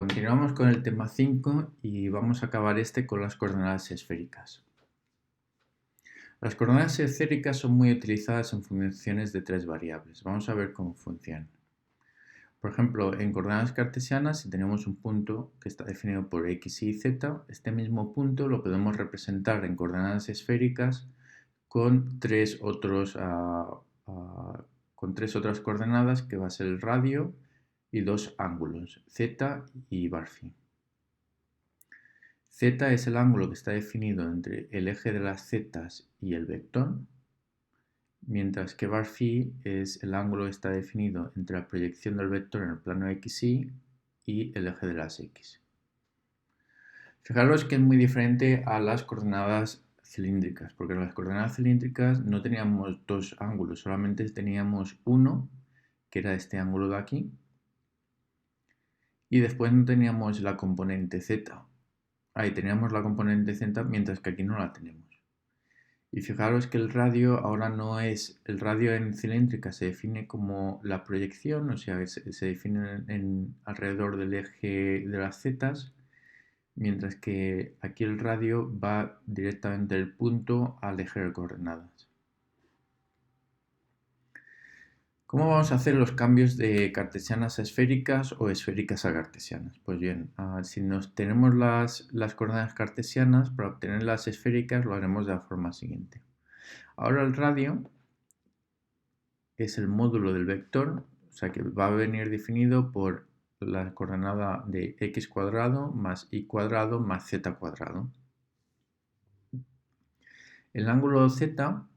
Continuamos con el tema 5 y vamos a acabar con las coordenadas esféricas. Las coordenadas esféricas son muy utilizadas en funciones de tres variables. Vamos a ver cómo funcionan. Por ejemplo, en coordenadas cartesianas, si tenemos un punto que está definido por x, y, z, este mismo punto lo podemos representar en coordenadas esféricas con tres otras coordenadas, que va a ser el radio y dos ángulos, z y bar phi. Z es el ángulo que está definido entre el eje de las zetas y el vector, mientras que bar phi es el ángulo que está definido entre la proyección del vector en el plano xy y el eje de las x. Fijaros que es muy diferente a las coordenadas cilíndricas, porque en las coordenadas cilíndricas no teníamos dos ángulos, solamente teníamos uno, que era este ángulo de aquí, y después no teníamos la componente z. Ahí teníamos la componente z, mientras que aquí no la tenemos. Y fijaros que el radio ahora no es, el radio en cilíndrica se define como la proyección, o sea, se define alrededor del eje de las zetas, mientras que aquí el radio va directamente del punto al eje de coordenadas. ¿Cómo vamos a hacer los cambios de cartesianas a esféricas o esféricas a cartesianas? Pues bien, si tenemos las coordenadas cartesianas, para obtener las esféricas lo haremos de la forma siguiente. Ahora el radio es el módulo del vector, o sea que va a venir definido por la coordenada de x cuadrado más y cuadrado más z cuadrado. El ángulo z,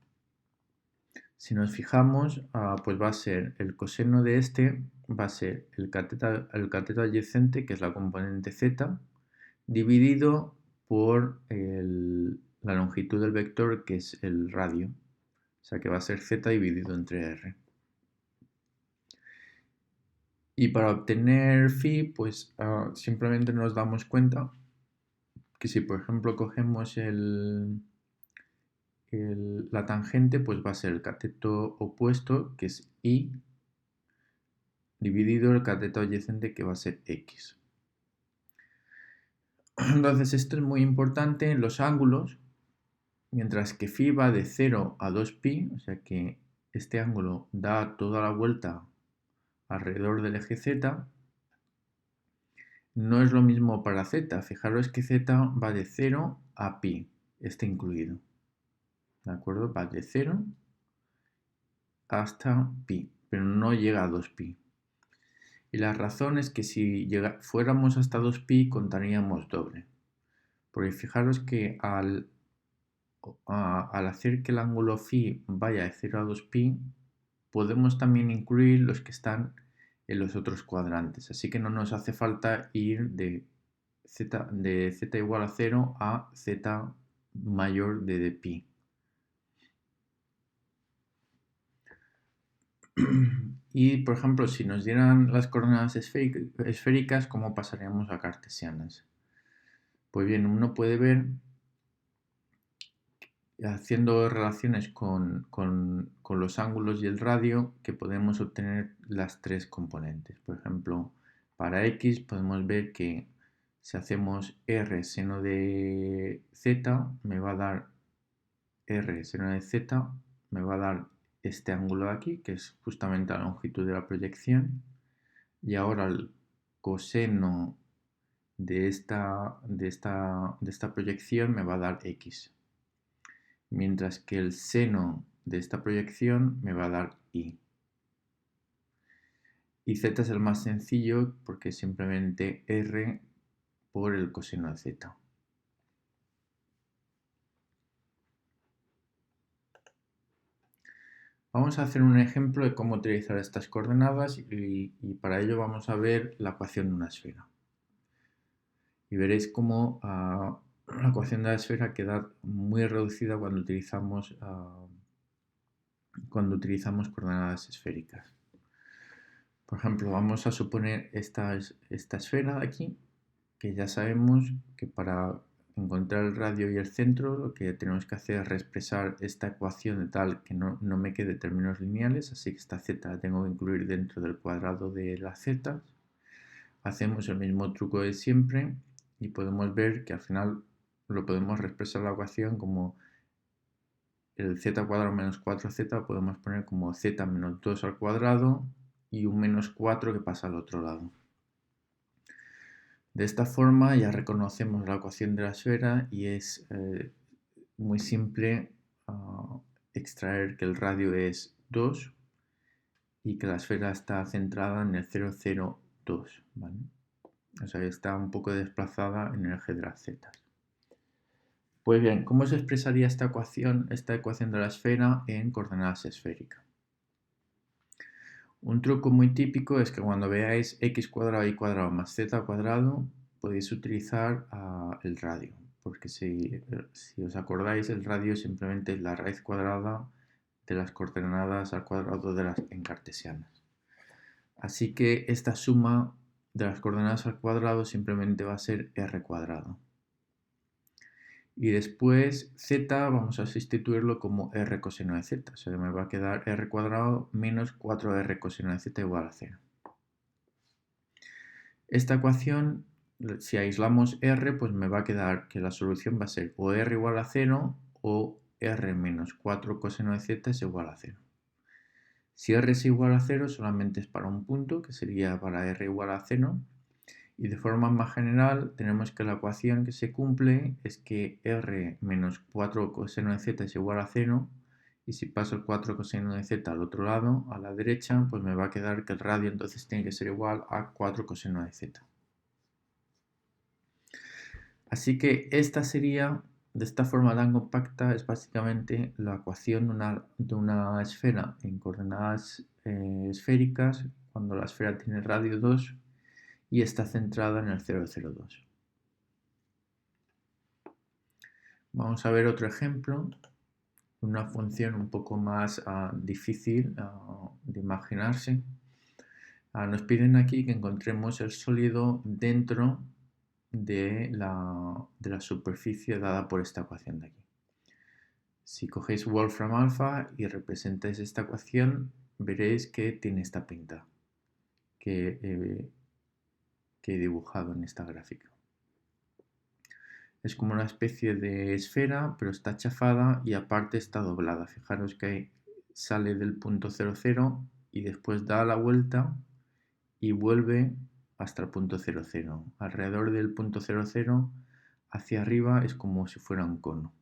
si nos fijamos, pues va a ser el coseno de este, va a ser el cateto adyacente, que es la componente z, dividido por la longitud del vector, que es el radio. O sea que va a ser z dividido entre r. Y para obtener phi, pues simplemente nos damos cuenta que si por ejemplo cogemos la tangente, pues va a ser el cateto opuesto, que es y, dividido el cateto adyacente, que va a ser x. Entonces esto es muy importante en los ángulos, mientras que phi va de 0 a 2pi, o sea que este ángulo da toda la vuelta alrededor del eje z. No es lo mismo para z. Fijaros que z va de 0 a pi, este incluido. ¿De acuerdo? Va de 0 hasta pi, pero no llega a 2pi. Y la razón es que si fuéramos hasta 2pi contaríamos doble. Porque fijaros que al hacer que el ángulo phi vaya de 0 a 2pi, podemos también incluir los que están en los otros cuadrantes. Así que no nos hace falta ir de z igual a 0 a z mayor de pi. Y, por ejemplo, si nos dieran las coordenadas esféricas, ¿cómo pasaríamos a cartesianas? Pues bien, uno puede ver, haciendo relaciones con los ángulos y el radio, que podemos obtener las tres componentes. Por ejemplo, para x podemos ver que si hacemos r seno de z, me va a dar r seno de z, me va a dar este ángulo de aquí, que es justamente la longitud de la proyección, y ahora el coseno de esta proyección me va a dar x, mientras que el seno de esta proyección me va a dar y. Y z es el más sencillo porque es simplemente r por el coseno de z. Vamos a hacer un ejemplo de cómo utilizar estas coordenadas y para ello vamos a ver la ecuación de una esfera. Y veréis cómo la ecuación de la esfera queda muy reducida cuando utilizamos coordenadas esféricas. Por ejemplo, vamos a suponer esta esfera de aquí, que ya sabemos que para encontrar el radio y el centro lo que tenemos que hacer es reexpresar esta ecuación de tal que no me quede términos lineales, así que esta z la tengo que incluir dentro del cuadrado de las z. hacemos el mismo truco de siempre y podemos ver que al final lo podemos expresar la ecuación como el z cuadrado menos 4z, podemos poner como z menos 2 al cuadrado y un menos 4 que pasa al otro lado. De esta forma ya reconocemos la ecuación de la esfera y es muy simple extraer que el radio es 2 y que la esfera está centrada en el 0, 0, 2, ¿vale? O sea, está un poco desplazada en el eje de las z. Pues bien, ¿cómo se expresaría esta ecuación de la esfera en coordenadas esféricas? Un truco muy típico es que cuando veáis x cuadrado y cuadrado más z cuadrado, podéis utilizar el radio, porque si os acordáis, el radio simplemente es la raíz cuadrada de las coordenadas al cuadrado en cartesianas. Así que esta suma de las coordenadas al cuadrado simplemente va a ser r cuadrado. Y después z vamos a sustituirlo como r coseno de z. O sea, me va a quedar r cuadrado menos 4r coseno de z igual a 0. Esta ecuación, si aislamos r, pues me va a quedar que la solución va a ser o r igual a 0 o r menos 4 coseno de z es igual a 0. Si r es igual a 0, solamente es para un punto, que sería para r igual a 0. Y de forma más general, tenemos que la ecuación que se cumple es que r menos 4 coseno de z es igual a 0. Y si paso el 4 coseno de z al otro lado, a la derecha, pues me va a quedar que el radio entonces tiene que ser igual a 4 coseno de z. Así que esta sería, de esta forma tan compacta, es básicamente la ecuación de una esfera en coordenadas esféricas, cuando la esfera tiene radio 2 y está centrada en el 0, 0, 2. Vamos a ver otro ejemplo, una función un poco más difícil de imaginarse. Nos piden aquí que encontremos el sólido dentro de la superficie dada por esta ecuación de aquí. Si cogéis Wolfram alfa y representáis esta ecuación, veréis que tiene esta pinta que he dibujado en esta gráfica. Es como una especie de esfera, pero está chafada y aparte está doblada. Fijaros que sale del punto 0, 0 y después da la vuelta y vuelve hasta el punto 0, 0. Alrededor del punto 0, 0 hacia arriba es como si fuera un cono.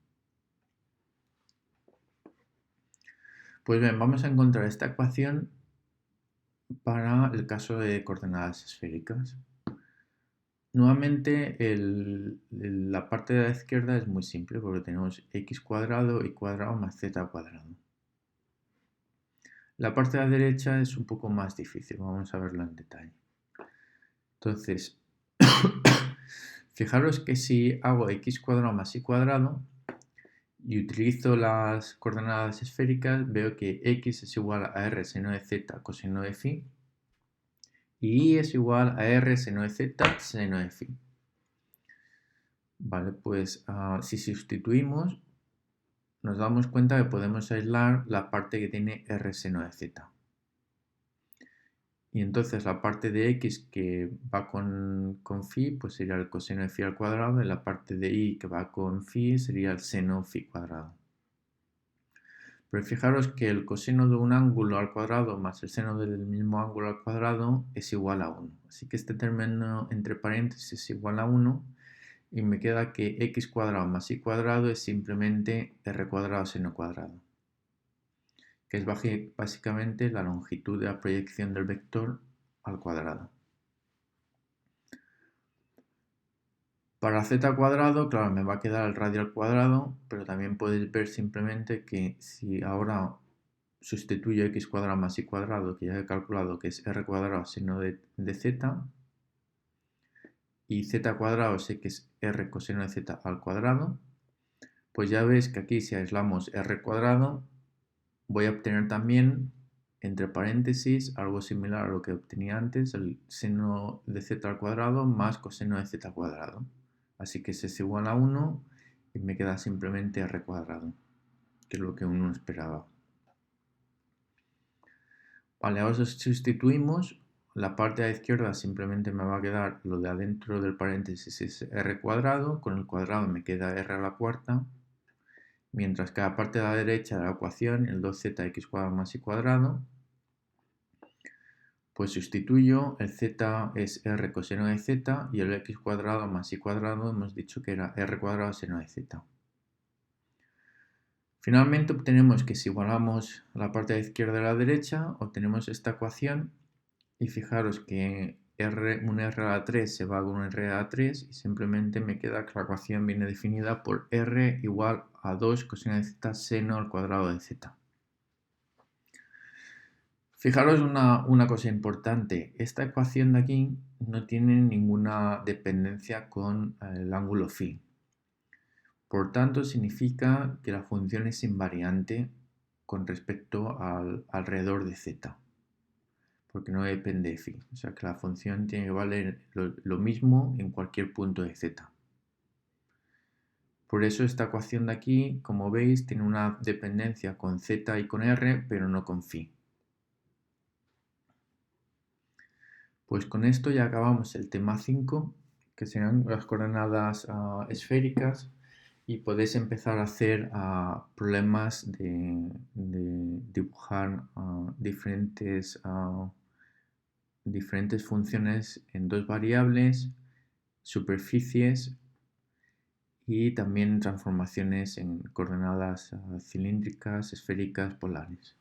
Pues bien, vamos a encontrar esta ecuación para el caso de coordenadas esféricas. Nuevamente la parte de la izquierda es muy simple porque tenemos x cuadrado y cuadrado más z cuadrado. La parte de la derecha es un poco más difícil, vamos a verlo en detalle. Entonces, fijaros que si hago x cuadrado más y cuadrado y utilizo las coordenadas esféricas, veo que x es igual a r seno de z coseno de phi y y es igual a r seno de z seno de phi. Vale, pues si sustituimos, nos damos cuenta que podemos aislar la parte que tiene r seno de z. Y entonces la parte de x que va con phi, pues sería el coseno de phi al cuadrado, y la parte de y que va con phi sería el seno phi cuadrado. Pero fijaros que el coseno de un ángulo al cuadrado más el seno del mismo ángulo al cuadrado es igual a 1. Así que este término entre paréntesis es igual a 1 y me queda que x cuadrado más y cuadrado es simplemente r cuadrado seno cuadrado, que es básicamente la longitud de la proyección del vector al cuadrado. Para z cuadrado, claro, me va a quedar el radio al cuadrado, pero también podéis ver simplemente que si ahora sustituyo x cuadrado más y cuadrado, que ya he calculado que es r cuadrado seno de z, y z cuadrado sé que es r coseno de z al cuadrado, pues ya veis que aquí si aislamos r cuadrado, voy a obtener también, entre paréntesis, algo similar a lo que obtenía antes, el seno de z al cuadrado más coseno de z al cuadrado. Así que ese es igual a 1 y me queda simplemente r cuadrado, que es lo que uno esperaba. Vale, ahora sustituimos, la parte de la izquierda simplemente me va a quedar lo de adentro del paréntesis es r cuadrado, con el cuadrado me queda r a la cuarta, mientras que la parte de la derecha de la ecuación, el 2zx cuadrado más y cuadrado, pues sustituyo, el z es r coseno de z y el x cuadrado más y cuadrado hemos dicho que era r cuadrado seno de z. Finalmente obtenemos que si igualamos la parte de la izquierda a la derecha, obtenemos esta ecuación y fijaros que un r a la 3 se va con un r a la 3 y simplemente me queda que la ecuación viene definida por r igual a 2 coseno de z seno al cuadrado de z. Fijaros una cosa importante, esta ecuación de aquí no tiene ninguna dependencia con el ángulo phi. Por tanto, significa que la función es invariante con respecto al alrededor de z, porque no depende de phi. O sea que la función tiene que valer lo mismo en cualquier punto de z. Por eso esta ecuación de aquí, como veis, tiene una dependencia con z y con r, pero no con phi. Pues con esto ya acabamos el tema 5, que serán las coordenadas esféricas, y podéis empezar a hacer problemas de dibujar diferentes funciones en dos variables, superficies y también transformaciones en coordenadas cilíndricas, esféricas, polares.